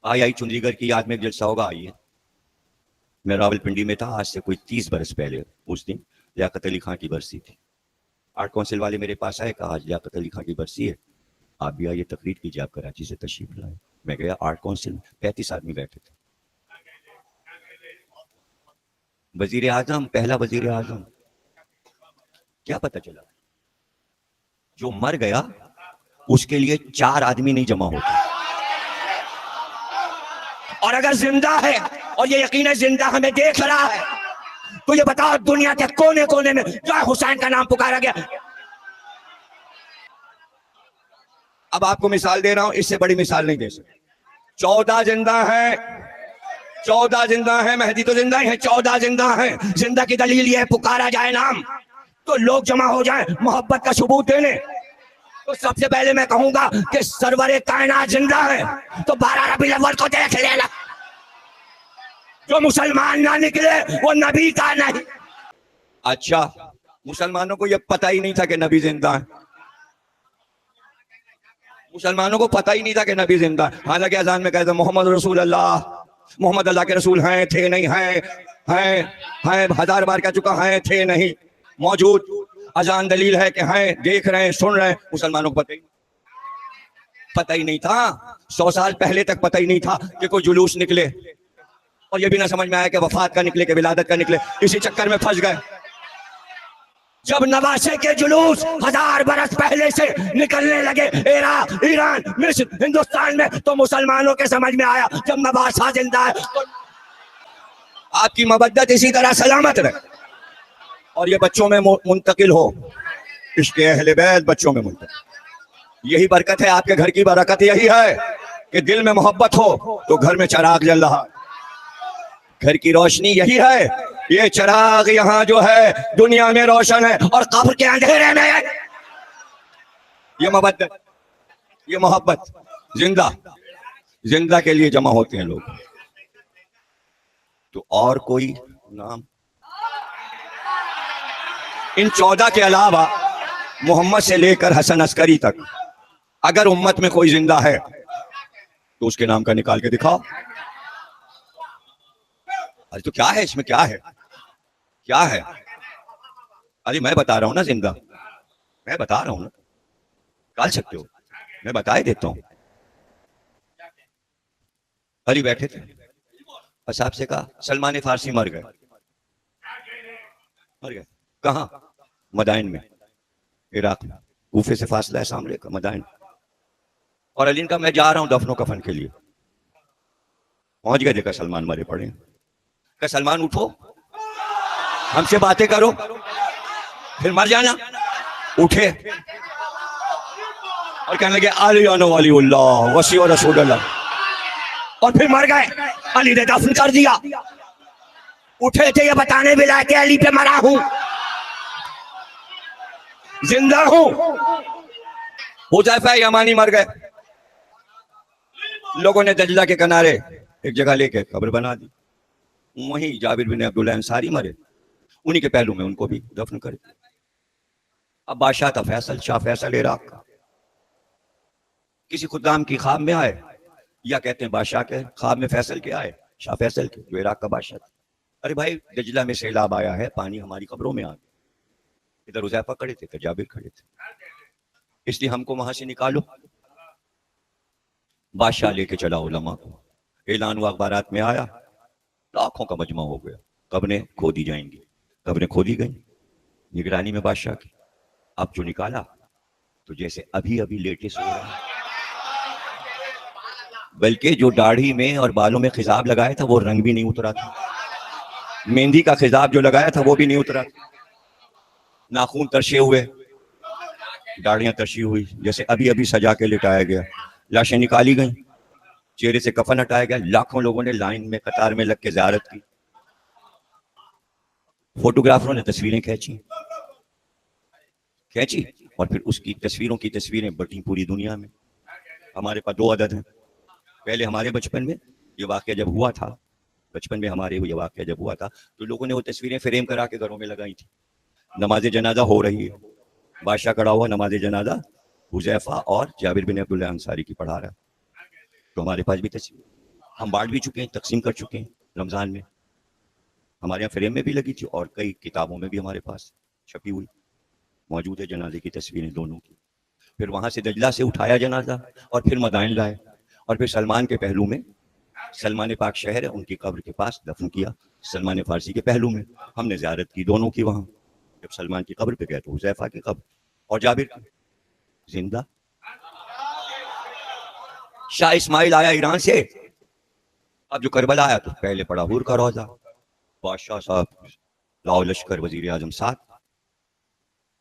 آئی چندری گڑھ کی یاد میں ایک جلسہ ہوگا, آئیے. میں راول پنڈی میں تھا آج سے کوئی 30 برس پہلے. اس دن لیاقت علی خان کی برسی تھی. آرٹ کونسل والے میرے پاس آئے, کہا آج لیاقت علی خان کی برسی ہے, آپ بھی آئیے تقریر کیجیے, آپ کراچی سے تشریف لائے. میں گیا آرٹ کونسل میں, 35 آدمی بیٹھے تھے. وزیر اعظم, پہلا وزیر اعظم. کیا پتہ چلا, جو مر گیا اس کے لیے 4 آدمی نہیں جمع ہوتے, اور اگر زندہ ہے اور یہ یقیناً زندہ ہمیں دیکھ رہا ہے تو یہ بتاؤ دنیا کے کونے کونے میں جو حسین کا نام پکارا گیا. اب آپ کو مثال دے رہا ہوں, اس سے بڑی مثال نہیں دے سکتا. 14 زندہ ہیں, 14 زندہ ہیں. مہدی تو زندہ ہی ہیں, 14 زندہ ہیں. زندہ کی دلیل یہ ہے پکارا جائے نام تو لوگ جمع ہو جائیں محبت کا ثبوت دینے. تو سب سے پہلے میں کہوں گا کہ سرور کائنات زندہ ہے تو 12 ربیع الاول کو دیکھ لینا. جو مسلمان نہ نکلے وہ نبی کا نہیں. اچھا, مسلمانوں کو یہ پتہ ہی نہیں تھا کہ نبی زندہ ہے. مسلمانوں کو پتہ ہی نہیں تھا کہ نبی زندہ ہے. حالانکہ اذان میں کہتے ہیں محمد رسول اللہ, محمد اللہ کے رسول ہیں, تھے نہیں, ہیں 1000 بار کہہ چکا, ہیں تھے نہیں, موجود. اذان دلیل ہے کہ ہیں, دیکھ رہے ہیں, سن رہے ہیں. مسلمانوں کو پتہ ہی نہیں تھا. 100 سال پہلے تک پتہ ہی نہیں تھا کہ کوئی جلوس نکلے, اور یہ بھی نہ سمجھ میں آیا کہ وفات کا نکلے کہ ولادت کا نکلے. اسی چکر میں پھنس گئے. جب نواسے کے جلوس 1000 برس پہلے سے نکلنے لگے عراق, ایران, مصر, ہندوستان میں, تو مسلمانوں کے سمجھ میں آیا جب نواسا زندہ ہے تو آپ کی مودت اسی طرح سلامت رہے اور یہ بچوں میں منتقل ہو. عشق اہل بیت بچوں میں منتقل. یہی برکت ہے, آپ کے گھر کی برکت یہی ہے کہ دل میں محبت ہو تو گھر میں چراغ جل رہا. گھر کی روشنی یہی ہے. یہ چراغ یہاں جو ہے دنیا میں روشن ہے اور قبر کے اندھیرے میں ہے. یہ مودت, یہ محبت. زندہ کے لیے جمع ہوتے ہیں لوگ. تو اور کوئی نام ان 14 کے علاوہ محمد سے لے کر حسن عسکری تک اگر امت میں کوئی زندہ ہے تو اس کے نام کا نکال کے دکھاؤ. ارے تو کیا ہے اس میں, کیا ہے, کیا ہے؟ ارے میں بتا رہا ہوں نا, زندہ میں بتا رہا ہوں نا, نکال سکتے ہو, میں بتا ہی دیتا ہوں. علی بیٹھے تھے, اصحاب سے کہا سلمان فارسی مر گئے. کہاں؟ مدائن میں, عراق میں. کوفے سے فاصلہ ہے سامنے کا, مدائن. اور علی کا میں جا رہا ہوں دفن و کفن کے لیے. پہنچ گئے, دیکھا سلمان مرے پڑے. کہ سلمان اٹھو, ہم سے باتیں کرو, پھر مر جانا. اٹھے اور کہنے لگے علی ولی اللہ وسیع رسول اللہ, اور پھر مر گئے. علی نے دفن کر دیا. اٹھے تھے یہ بتانے بھی لائے کہ علی پہ مرا ہوں, زندہ ہوں. حذیفہ یمانی مر گئے. لوگوں نے دجلہ کے کنارے ایک جگہ لے کے قبر بنا دی. وہیں جابر بن عبداللہ انصاری مرے, انہی کے پہلو میں ان کو بھی دفن کر دیا. اب بادشاہ تھا فیصل, شاہ فیصل عراق کا. کسی خدام کی خواب میں آئے, یا کہتے ہیں بادشاہ کے خواب میں فیصل کے آئے, شاہ فیصل کے جو عراق کا بادشاہ تھا. ارے بھائی دجلہ میں سیلاب آیا ہے, پانی ہماری قبروں میں آ گیا. ادھر حذیفہ کھڑے تھے, ادھر جابر کھڑے تھے, اس لیے ہم کو وہاں سے نکالو. بادشاہ لے کے چلا علماء کو, اعلان ہوا, اخبارات میں آیا, لاکھوں کا مجمع ہو گیا. قبریں کھودی جائیں گی. قبریں کھودی گئیں نگرانی میں بادشاہ کی. اب جو نکالا تو جیسے ابھی لیٹے سو رہا ہے, بلکہ جو داڑھی میں اور بالوں میں خضاب لگایا تھا وہ رنگ بھی نہیں اترا تھا. مہندی کا خضاب جو لگایا تھا وہ بھی نہیں اترا تھا. ناخون ترشے ہوئے, داڑیاں ترشی ہوئی, جیسے ابھی سجا کے لٹایا گیا. لاشیں نکالی گئیں, چہرے سے کفن ہٹایا گیا. لاکھوں لوگوں نے لائن میں قطار میں لگ کے زیارت کی. فوٹوگرافروں نے تصویریں کھینچی, اور پھر اس کی تصویریں بٹی پوری دنیا میں. ہمارے پاس 2 عدد ہیں. پہلے ہمارے بچپن میں یہ واقعہ جب ہوا تھا, تو لوگوں نے وہ تصویریں فریم کرا کے گھروں میں لگائی تھی. نماز جنازہ ہو رہی ہے, بادشاہ کھڑا ہوا, نماز جنازہ حذیفہ اور جابر بن عبداللہ انصاری کی پڑھا رہا. تو ہمارے پاس بھی تصویر. ہم بانٹ بھی چکے ہیں, تقسیم کر چکے ہیں رمضان میں. ہمارے یہاں فریم میں بھی لگی تھی اور کئی کتابوں میں بھی ہمارے پاس چھپی ہوئی موجود ہے جنازے کی تصویریں دونوں کی. پھر وہاں سے دجلہ سے اٹھایا جنازہ اور پھر مدائن لائے اور پھر سلمان کے پہلو میں, سلمان پاک شہر ہے ان کی قبر کے پاس دفن کیا. سلمان فارسی کے پہلو میں ہم نے زیارت کی دونوں کی وہاں. جب سلمان کی قبر پہ گئے تو حذیفہ کی قبر اور جابر کی زندہ. شاہ اسماعیل آیا ایران سے, اب جو کربلا آیا تو پہلے پڑا حور کا روزہ. بادشاہ صاحب لاؤ لشکر وزیر اعظم ساتھ,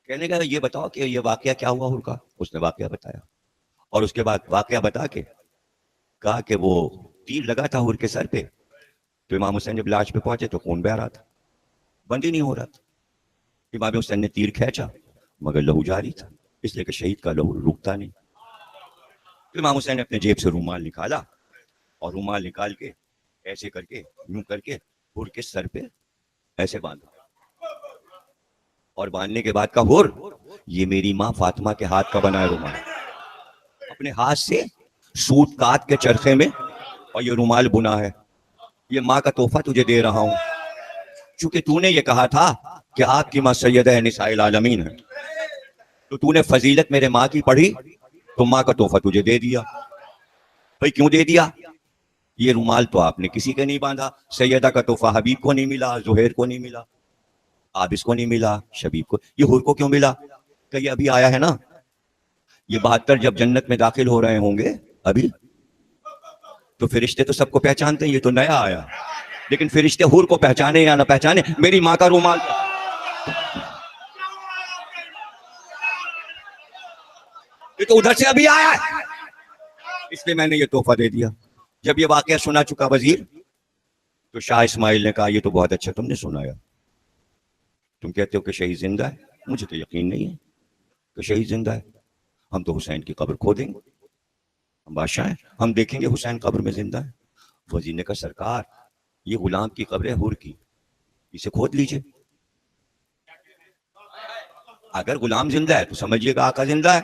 کہنے کا یہ بتاؤ کہ یہ واقعہ کیا ہوا حور کا. اس نے واقعہ بتایا اور اس کے بعد واقعہ بتا کے کہا کہ وہ تیر لگا تھا حور کے سر پہ, تو امام حسین جب لاش پہ پہنچے تو خون بہ رہا تھا, بند ہی نہیں ہو رہا تھا. امام حسین نے تیر کھینچا مگر لہو جاری تھا, اس لیے کہ شہید کا لہو رکتا نہیں. تو امام حسین نے اپنے جیب سے رومال نکالا اور رومال نکال کے ایسے کر کے یوں کر کے حور کے سر پہ ایسے باندھا, اور باندھنے کے بعد کہا حور یہ میری ماں فاطمہ کے ہاتھ کا بنا ہے رومال, اپنے ہاتھ سے سوت کاٹ کے چرخے میں, اور یہ رومال بنا ہے, یہ ماں کا تحفہ تجھے دے رہا ہوں. چونکہ تو نے یہ کہا تھا کہ آپ کی ماں سیدہ نساء العالمین ہے, تو تو نے فضیلت میرے ماں کی پڑھی تو ماں کا تحفہ تجھے دے دیا. بھئی کیوں دے دیا؟ یہ رومال تو آپ نے کسی کے نہیں باندھا. سیدہ کا تحفہ حبیب کو نہیں ملا, زہیر کو نہیں ملا, عابس کو نہیں ملا, شبیب کو, یہ حور کو کیوں ملا؟ کہ یہ ابھی آیا ہے نا, یہ 72 جب جنت میں داخل ہو رہے ہوں گے ابھی, تو فرشتے تو سب کو پہچانتے ہیں, یہ تو نیا آیا, لیکن فرشتے حور کو پہچانے یا نہ پہچانے, میری ماں کا رومال یہ تو ادھر سے ابھی آیا ہے, اس لیے میں نے یہ تحفہ دے دیا. جب یہ واقعہ سنا چکا وزیر, تو شاہ اسماعیل نے کہا یہ تو بہت اچھا تم نے سنایا, تم کہتے ہو کہ شہید زندہ ہے, مجھے تو یقین نہیں ہے کہ شہید زندہ ہے. ہم تو حسین کی قبر کھودیں گے, ہم بادشاہ ہیں, ہم دیکھیں گے حسین قبر میں زندہ ہے. وزیر نے کہا سرکار یہ غلام کی قبر ہے حور کی, اسے کھود لیجئے. اگر غلام زندہ ہے تو سمجھیے گا آقا زندہ ہے,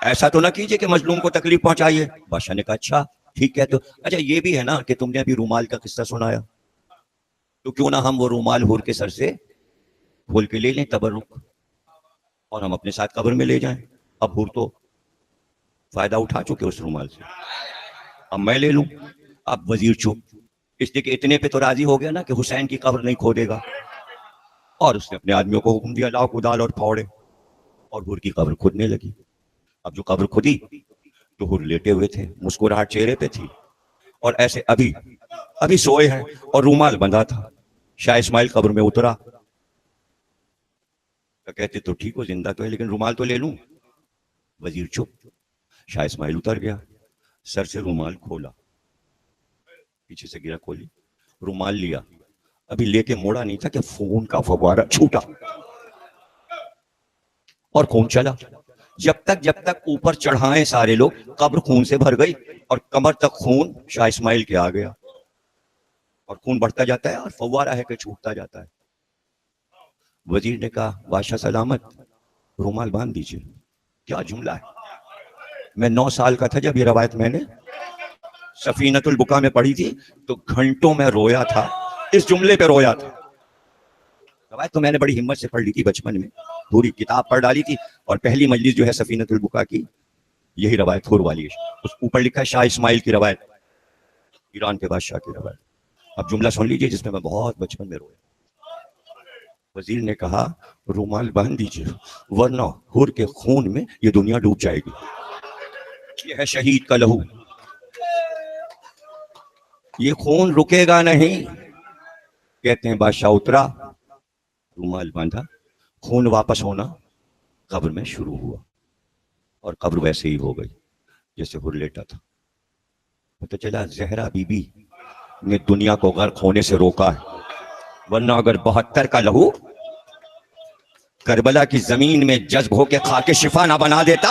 ایسا تو نہ کیجئے کہ مظلوم کو تکلیف پہنچائیے. بادشاہ نے کہا اچھا ٹھیک ہے, تو اچھا یہ بھی ہے نا کہ تم نے ابھی رومال کا قصہ سنایا, تو کیوں نہ ہم وہ رومال حور کے سر سے کھول کے لے لیں تبرک, اور ہم اپنے ساتھ قبر میں لے جائیں. اب حور تو فائدہ اٹھا چکے اس رومال سے, اب میں لے لوں. اب وزیر چپ, اس لیے کہ اتنے پہ تو راضی ہو گیا نا کہ حسین کی قبر نہیں کھودے گا, اور اس نے اپنے آدمیوں کو حکم دیا لاؤ کدال اور پھاوڑے, اور حور کی قبر کھودنے لگی. اب جو قبر کھودی تو حور لیٹے ہوئے تھے, مسکراہٹ چہرے پہ تھی, اور ایسے ابھی سوئے ہیں اور رومال بندھا تھا. شاہ اسماعیل قبر میں اترا, کہتے تو ٹھیک ہو زندہ تو ہے لیکن رومال تو لے لوں. وزیر چپ. شاہ اسماعیل اتر گیا, سر سے رومال کھولا, پیچھے سے گرا کھولی, رومال لیا, ابھی لے کے موڑا نہیں تھا کہ خون کا فوارہ چھوٹا اور خون چلا. جب تک اوپر چڑھائیں سارے لوگ, قبر خون سے بھر گئی اور کمر تک خون شاہ اسماعیل کے آ گیا, اور خون بڑھتا جاتا ہے اور فوارہ ہے کہ چھوٹتا جاتا ہے. وزیر نے کہا بادشاہ سلامت, رومال باندھ دیجئے. کیا جملہ ہے, میں 9 سال کا تھا جب یہ روایت میں نے سفینۃ البکا میں پڑھی تھی, تو گھنٹوں میں رویا تھا, اس جملے پہ رویا تھا. روایت تو میں نے بڑی ہمت سے پڑھ لی تھی بچپن میں, پوری کتاب پڑھ ڈالی تھی, اور پہلی مجلس جو ہے سفینۃ البکا کی یہی روایت حور والی ہے. اس اوپر لکھا ہے شاہ اسماعیل کی روایت, ایران کے بادشاہ کی روایت. اب جملہ سن لیجئے جس میں بہت بچپن میں رویا. وزیر نے کہا رومال باندھ دیجئے ورنہ حور کے خون میں یہ دنیا ڈوب جائے گی. یہ ہے شہید کا لہو, یہ خون رکے گا نہیں. کہتے ہیں بادشاہ اترا, رومال باندھا, خون واپس ہونا قبر میں شروع ہوا, اور قبر ویسے ہی ہو گئی جیسے حور لیٹا تھا. پتہ چلا زہرا بی بی نے دنیا کو غرق ہونے سے روکا ہے, ورنہ اگر 72 کا لہو کربلا کی زمین میں جذب ہو کے خاک شفا نہ بنا دیتا.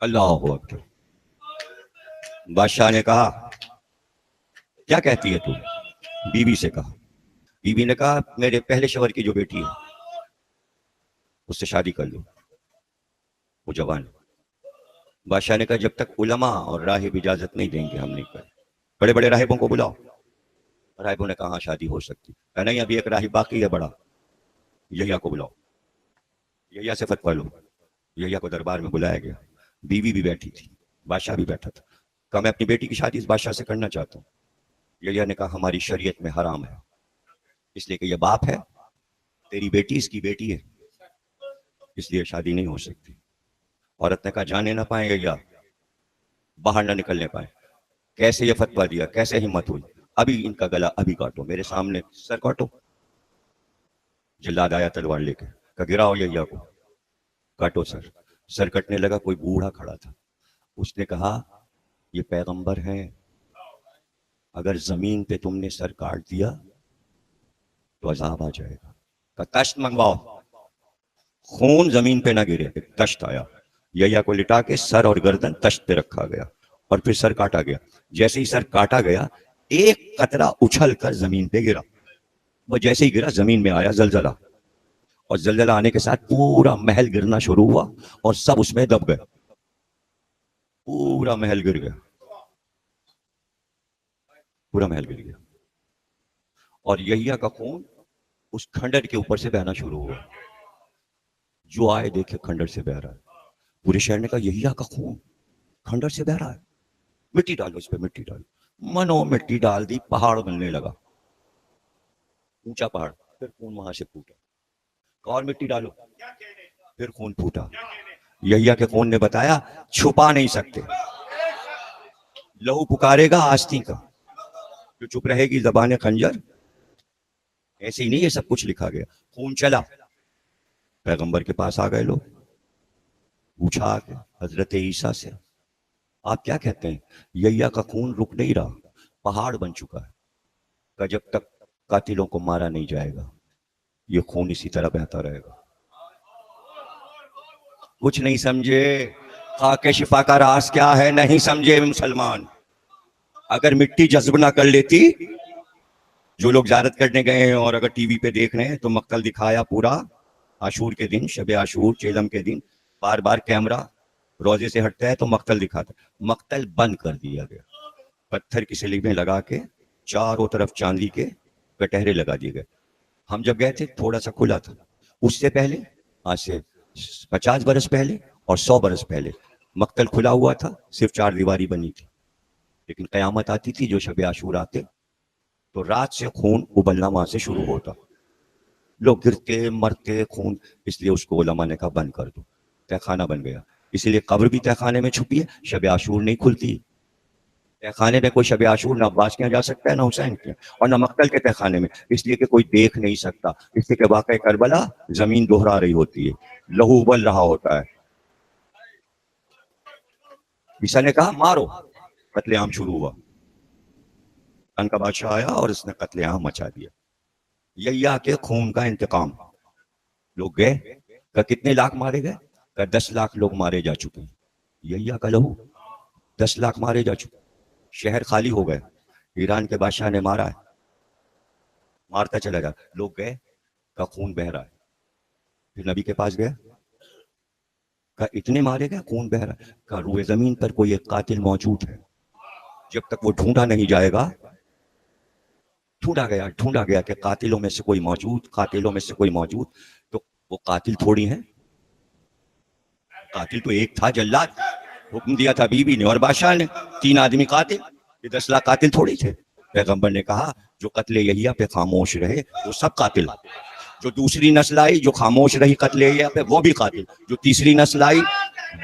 اللہ اکبر. بادشاہ نے کہا کیا کہتی ہے تو؟ بیوی سے کہا. بیوی نے کہا میرے پہلے شوہر کی جو بیٹی ہے اس سے شادی کر لو. وہ جوان. بادشاہ نے کہا جب تک علماء اور راہب اجازت نہیں دیں گے ہم نہیں کریں. بڑے بڑے راہبوں کو بلاؤ. راہبوں نے کہا ہاں شادی ہو سکتی. کہا نہیں ابھی ایک راہب باقی ہے بڑا, یحییٰ کو بلاؤ, یحییٰ سے فتویٰ لو. یحییٰ کو دربار میں بلایا گیا. بیوی بھی بیٹھی تھی, بادشاہ بھی بیٹھا تھا. کہا میں اپنی بیٹی کی شادی اس بادشاہ سے کرنا چاہتا ہوں. یحییٰ نے کہا ہماری شریعت میں حرام ہے, اس لیے کہ یہ باپ ہے, تیری بیٹی اس کی بیٹی ہے, اس لیے شادی نہیں ہو سکتی. عورت نے کہا جانے نہ پائیں یحییٰ, باہر نہ نکلنے پائیں. کیسے یہ فتویٰ دیا, کیسے ہمت ہوئی, ابھی ان کا گلا ابھی کاٹو, میرے سامنے سر کاٹو. جلاد آیا تلوار لے کے, کہا گراؤ یحییٰ کو, کاٹو سر. سر کٹنے لگا, کوئی بوڑھا کھڑا تھا. اس نے کہا یہ پیغمبر ہیں, اگر زمین پہ تم نے سر کاٹ دیا تو عذاب آ جائے گا. کہا تشت منگواؤ. خون زمین پہ نہ گرے. ایک تشت آیا, یحییٰ کو لٹا کے سر اور گردن تشت پہ رکھا گیا اور پھر سر کاٹا گیا. جیسے ہی سر کاٹا گیا ایک قطرہ اچھل کر زمین پہ گرا. وہ جیسے ہی گرا زمین میں آیا زلزلہ, اور زلزلہ آنے کے ساتھ پورا محل گرنا شروع ہوا اور سب اس میں دب گئے. پورا محل گر گیا, پورا محل گر گیا. اور یحییٰ کا خون اس کھنڈر کے اوپر سے بہنا شروع ہوا. جو آئے دیکھے کھنڈر سے بہ رہا ہے. پورے شہر نے کہا یحییٰ کا خون کھنڈر سے بہ رہا ہے, مٹی ڈالو اس پہ, مٹی ڈالو. منو مٹی ڈال دی, پہاڑ بننے لگا, اونچا پہاڑ. پھر خون وہاں سے پھوٹا, اور مٹی ڈالو, پھر خون پھوٹا. یحییٰ کے خون نے بتایا چھپا نہیں سکتے, لہو پکارے گا آستی کا, جو چپ رہے گی زبان خنجر. ایسے ہی نہیں, یہ سب کچھ لکھا گیا. خون چلا, پیغمبر کے پاس آ گئے لوگ, پوچھا کہ حضرت عیسیٰ سے آپ کیا کہتے ہیں؟ یحییٰ کا خون رک نہیں رہا, پہاڑ بن چکا ہے. کہ جب تک قاتلوں کو مارا نہیں جائے گا یہ خون اسی طرح بہتا رہے گا. کچھ نہیں سمجھے خاک شفا کا راز کیا ہے, نہیں سمجھے مسلمان. اگر مٹی جذب نہ کر لیتی, جو لوگ زیارت کرنے گئے ہیں اور اگر ٹی وی پہ دیکھ رہے ہیں تو مقتل دکھایا پورا, عاشور کے دن, شب عاشور چیلم کے دن, بار بار کیمرہ روزے سے ہٹتا ہے تو مقتل دکھاتا ہے. مقتل بند کر دیا گیا, پتھر کی سلیبیں لگا کے چاروں طرف چاندی کے کٹہرے لگا دیے گئے. ہم جب گئے تھے تھوڑا سا کھلا تھا. اس سے پہلے, آج سے 50 برس پہلے اور 100 برس پہلے مقتل کھلا ہوا تھا, صرف 4 دیواری بنی تھی. لیکن قیامت آتی تھی, جو شب عاشور آتے تو رات سے خون ابلنا وہاں سے شروع ہوتا, لوگ گرتے مرتے خون. اس لیے اس کو علماء نے کہا بند کر دو, تہ خانہ بن گیا. اسی لیے قبر بھی تہ خانے میں چھپی ہے, شب عاشور نہیں کھلتی. تہ خانے میں کوئی شب عاشور نہ عباس کے یہاں جا سکتا ہے, نہ حسین کے, اور نہ مقتل کے تہ خانے میں, اس لیے کہ کوئی دیکھ نہیں سکتا. اس لیے کہ واقعہ کربلا زمین دوہرا رہی ہوتی ہے, لہو ابل رہا ہوتا ہے. عیسیٰ نے کہا مارو, قتل عام شروع ہوا. ان کا بادشاہ آیا اور اس نے قتل عام مچا دیا. یحییٰ کے خون کا انتقام. لوگ گئے, کہ کتنے لاکھ مارے گئے؟ کہ 10 لاکھ لوگ مارے جا چکے ہیں. یحییٰ کا لہو 10 لاکھ مارے جا چکے. شہر خالی ہو گئے, ایران کے بادشاہ نے مارا ہے, مارتا چلا جا. لوگ گئے, کا خون بہ رہا ہے. پھر نبی کے پاس گیا, کہ اتنے مارے گئے, خون بہ رہا ہے. کہ روئے زمین پر کوئی ایک قاتل موجود ہے, جب تک وہ ڈھونڈا نہیں جائے گا. ڈھونڈا گیا کہ قاتلوں میں سے کوئی موجود, قاتلوں میں سے کوئی موجود. تو وہ قاتل تھوڑی ہیں, قاتل تو ایک تھا, جلاد. حکم دیا تھا بیوی نے اور بادشاہ نے, 3 آدمی قاتل. یہ 10 لاکھ قاتل تھوڑی تھے. پیغمبر نے کہا جو قتل یحییٰ پہ خاموش رہے وہ سب قاتل. جو دوسری نسل آئی جو خاموش رہی قتل یحییٰ پہ وہ بھی قاتل. جو تیسری نسل آئی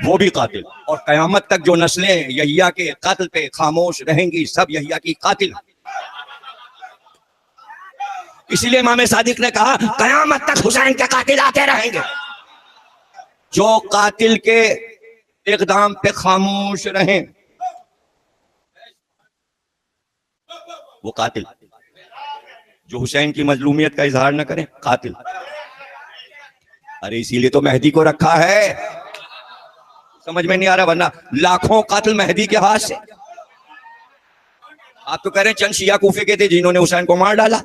وہ بھی قاتل. اور قیامت تک جو نسلیں یحییٰ کے قتل پہ خاموش رہیں گی سب یحییٰ کی قاتل. اسی لیے امام صادق نے کہا قیامت تک حسین کے قاتل آتے رہیں گے. جو قاتل کے اقدام پہ خاموش رہیں وہ قاتل. جو حسین کی مظلومیت کا اظہار نہ کریں قاتل. ارے اسی لیے تو مہدی کو رکھا ہے. سمجھ میں نہیں آ رہا, ورنہ لاکھوں قاتل مہدی کے ہاتھ سے. آپ تو کہہ رہے ہیں چند شیعہ کوفے کے تھے جنہوں نے حسین کو مار ڈالا.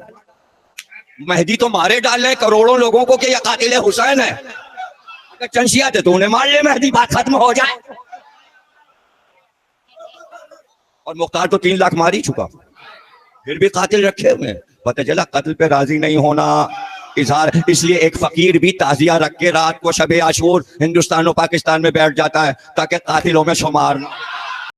مہدی تو مارے ڈال رہے کروڑوں لوگوں کو کہ یہ قاتل حسین ہے. چنشیا تھے تو انہیں مار لے مہدی، بات ختم ہو جائے. اور مختار تو 3 لاکھ مار ہی چکا، پھر بھی قاتل رکھے ہوئے. پتہ چلا قتل پہ راضی نہیں ہونا اظہار. اس لیے ایک فقیر بھی تعزیہ رکھ کے رات کو شب عاشور ہندوستان و پاکستان میں بیٹھ جاتا ہے تاکہ قاتلوں میں شمار نہ.